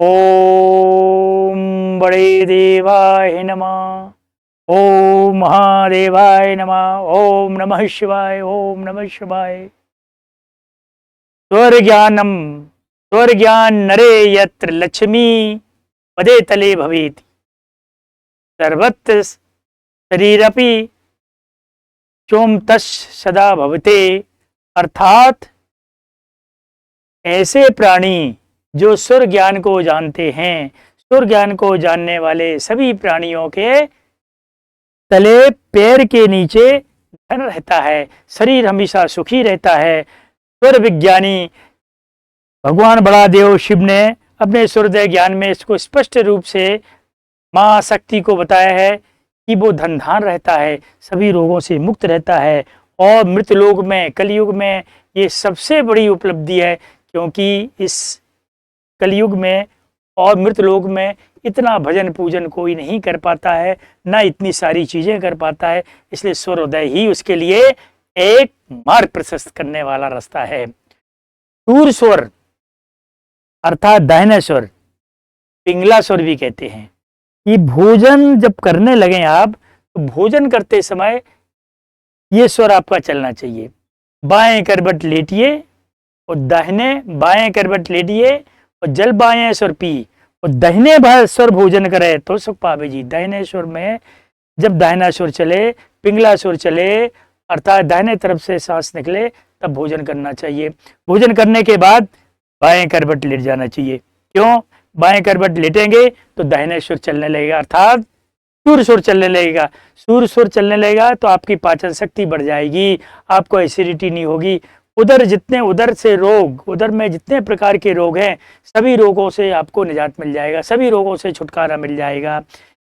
ओम बड़े देवाय नमः। ओम महादेवाय नमः। ओम नमः शिवाय। ओम नमः शिवाय। स्वर्ज्ञानम स्वर्ज्ञान नरे यत्र लक्ष्मी पदे तले भवेति सर्वत्र शरीरपि चोम तस् सदा भवते। अर्थात ऐसे प्राणी जो सुर ज्ञान को जानते हैं, सुर ज्ञान को जानने वाले सभी प्राणियों के तले पैर के नीचे धन रहता है, शरीर हमेशा सुखी रहता है। सुर विज्ञानी भगवान बड़ा देव शिव ने अपने सूर्योदय ज्ञान में इसको स्पष्ट रूप से मां शक्ति को बताया है कि वो धनधान रहता है, सभी रोगों से मुक्त रहता है। और मृतलोक में, कलयुग में ये सबसे बड़ी उपलब्धि है, क्योंकि इस कलयुग में और मृतलोक में इतना भजन पूजन कोई नहीं कर पाता है, ना इतनी सारी चीजें कर पाता है। इसलिए सूर्योदय ही उसके लिए एक मार्ग प्रशस्त करने वाला रास्ता है। सूर्य स्वर अर्थात दाहिना स्वर, पिंगला स्वर भी कहते हैं। ये भोजन जब करने लगे आप, तो भोजन करते समय ये स्वर आपका चलना चाहिए। बाएं करवट लेटिए और दाहिने बाएं करवट लेटिए और जल बाएं स्वर पी और दाहिने स्वर भोजन करे तो सुख पावे जी। दाहिने स्वर में जब दाहिना स्वर चले, पिंगला स्वर चले, अर्थात दाहिने तरफ से सांस निकले, तब भोजन करना चाहिए। भोजन करने के बाद बाएं करवट लेट जाना चाहिए। क्यों? बाएं करवट लेटेंगे तो दाहिने स्वर चलने लगेगा, अर्थात सूर्य स्वर चलने लगेगा। सूर्य स्वर चलने लगेगा तो आपकी पाचन शक्ति बढ़ जाएगी, आपको एसिडिटी नहीं होगी। उधर से रोग, उधर में जितने प्रकार के रोग हैं, सभी रोगों से आपको निजात मिल जाएगा, सभी रोगों से छुटकारा मिल जाएगा।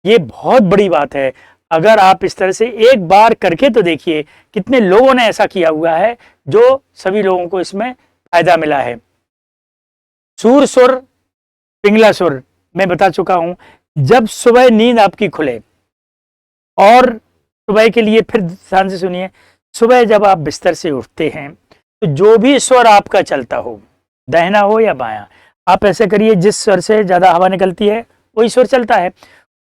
ये बहुत बड़ी बात है। अगर आप इस तरह से एक बार करके तो देखिए, कितने लोगों ने ऐसा किया हुआ है जो सभी लोगों को इसमें फायदा मिला है। सूर्य स्वर, पिंगला स्वर मैं बता चुका हूं। जब सुबह नींद आपकी खुले, और सुबह के लिए फिर ध्यान से सुनिए, सुबह जब आप बिस्तर से उठते हैं तो जो भी स्वर आपका चलता हो, दाहिना हो या बायां, आप ऐसे करिए, जिस स्वर से ज्यादा हवा निकलती है वही स्वर चलता है।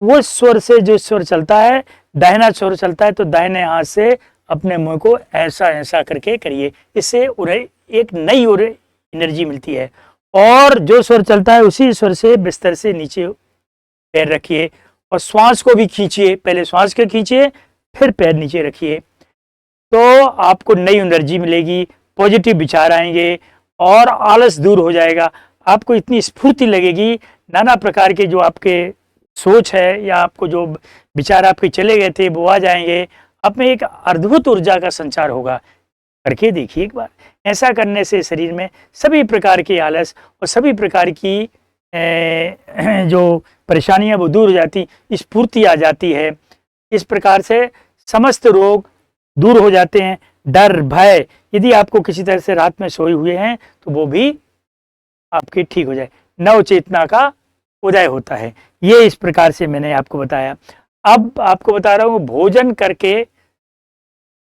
वो स्वर से जो स्वर चलता है, दाहिना स्वर चलता है, तो दाहिने हाथ से अपने मुंह को ऐसा ऐसा करके करिए। इससे उन्हें एक नई और एनर्जी मिलती है। और जो स्वर चलता है उसी स्वर से बिस्तर से नीचे पैर रखिए और श्वास को भी खींचिए। पहले श्वास को खींचिए, फिर पैर नीचे रखिए, तो आपको नई एनर्जी मिलेगी, पॉजिटिव विचार आएंगे और आलस दूर हो जाएगा। आपको इतनी स्फूर्ति लगेगी, नाना प्रकार के जो आपके सोच है या आपको जो विचार आपके चले गए थे वो आ जाएंगे। आप में एक अद्भुत ऊर्जा का संचार होगा। करके देखिए एक बार। ऐसा करने से शरीर में सभी प्रकार के आलस और सभी प्रकार की जो परेशानियां वो दूर हो जाती, स्फूर्ति आ जाती है। इस प्रकार से समस्त रोग दूर हो जाते हैं। डर, भय, यदि आपको किसी तरह से रात में सोए हुए हैं तो वो भी आपके ठीक हो जाए। नव चेतना का उदय होता है। ये इस प्रकार से मैंने आपको बताया। अब आपको बता रहा हूँ भोजन करके,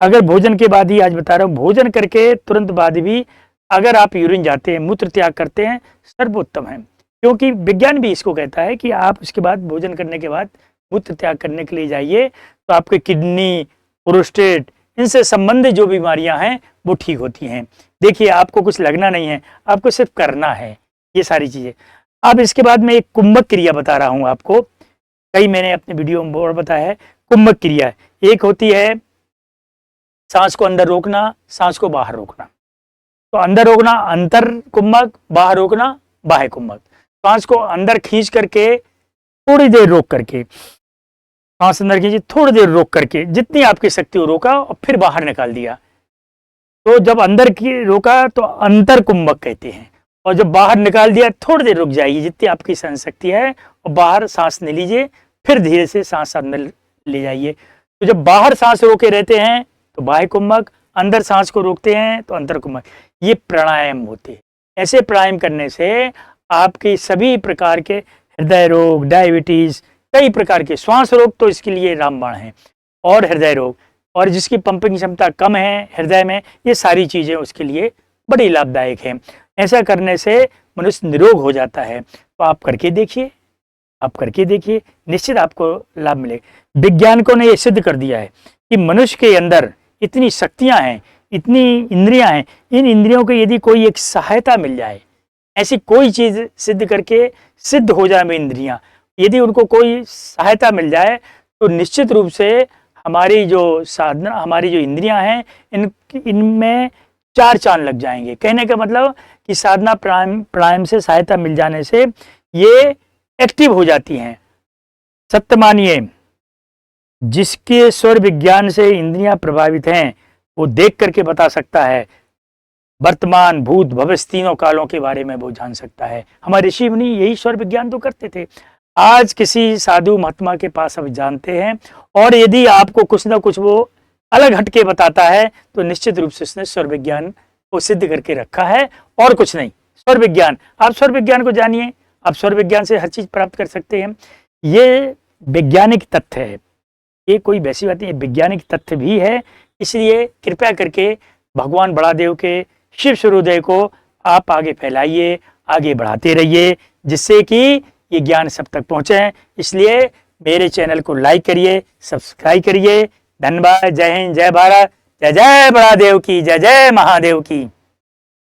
अगर भोजन के बाद ही आज बता रहा हूँ, भोजन करके तुरंत बाद भी अगर आप यूरिन जाते हैं, मूत्र त्याग करते हैं, सर्वोत्तम है। क्योंकि विज्ञान भी इसको कहता है कि आप उसके बाद, भोजन करने के बाद मूत्र त्याग करने के लिए जाइए, तो आपके किडनी, प्रोस्टेट, इनसे संबंधित जो बीमारियां हैं वो ठीक होती हैं। देखिए, आपको कुछ लगना नहीं है, आपको सिर्फ करना है ये सारी चीजें। अब इसके बाद मैं एक कुंभक क्रिया बता रहा हूँ आपको। कई मैंने अपने वीडियो में और बताया है। कुंभक क्रिया एक होती है सांस को अंदर रोकना, सांस को बाहर रोकना। तो अंदर रोकना अंतर कुंभक, बाहर रोकना बाह्य कुंभक। सांस को अंदर खींच करके थोड़ी देर रोक करके, सांस अंदर खींची, थोड़ी देर रोक करके, जितनी आपकी शक्ति हो रोका और फिर बाहर निकाल दिया। तो जब अंदर की रोका तो अंतर कुंभक कहते हैं, और जब बाहर निकाल दिया थोड़ी देर रुक जाइए जितनी आपकी सहन शक्ति है, और बाहर सांस ले लीजिए, फिर धीरे से सांस अंदर ले जाइए। तो जब बाहर सांस रोके रहते हैं तो बाह्य कुंभक, अंदर सांस को रोकते हैं तो अंतर कुंभक। ये प्राणायाम होते हैं। ऐसे प्राणायाम करने से आपके सभी प्रकार के हृदय रोग, डायबिटीज, कई प्रकार के श्वास रोग तो इसके लिए रामबाण है, और हृदय रोग, और जिसकी पंपिंग क्षमता कम है हृदय में, ये सारी चीजें उसके लिए बड़ी लाभदायक है। ऐसा करने से मनुष्य निरोग हो जाता है। तो आप करके देखिए, आप करके देखिए, निश्चित आपको लाभ मिलेगा। वैज्ञानिकों ने यह सिद्ध कर दिया है कि मनुष्य के अंदर इतनी शक्तियां हैं, इतनी इंद्रियां हैं, इन इंद्रियों को यदि कोई एक सहायता मिल जाए, ऐसी कोई चीज सिद्ध करके सिद्ध हो जाए इंद्रियां, यदि उनको कोई सहायता मिल जाए तो निश्चित रूप से हमारी जो साधना, हमारी जो इंद्रियां हैं, इनमें चार चांद लग जाएंगे। कहने का मतलब कि साधना प्राणायाम से सहायता मिल जाने से ये एक्टिव हो जाती हैं। सत्य मानिए, जिसके स्वर विज्ञान से इंद्रियां प्रभावित हैं वो देख करके बता सकता है, वर्तमान भूत भविष्य तीनों कालों के बारे में वो जान सकता है। हमारे ऋषि मुनि यही स्वर विज्ञान तो करते थे। आज किसी साधु महात्मा के पास आप जानते हैं, और यदि आपको कुछ ना कुछ वो अलग हटके बताता है तो निश्चित रूप से उसने स्वर विज्ञान को सिद्ध करके रखा है, और कुछ नहीं। स्वर विज्ञान, आप स्वर विज्ञान को जानिए, आप स्वर विज्ञान से हर चीज प्राप्त कर सकते हैं। ये वैज्ञानिक तथ्य है, ये कोई वैसी बात नहीं, वैज्ञानिक तथ्य भी है। इसलिए कृपया करके भगवान बड़ादेव के शिव सूर्योदय को आप आगे फैलाइए, आगे बढ़ाते रहिए, जिससे कि ये ज्ञान सब तक पहुंचे। इसलिए मेरे चैनल को लाइक करिए, सब्सक्राइब करिए। धन्यवाद। जय हिंद, जय भारत, जय जय बड़ादेव की, जय जय महादेव की।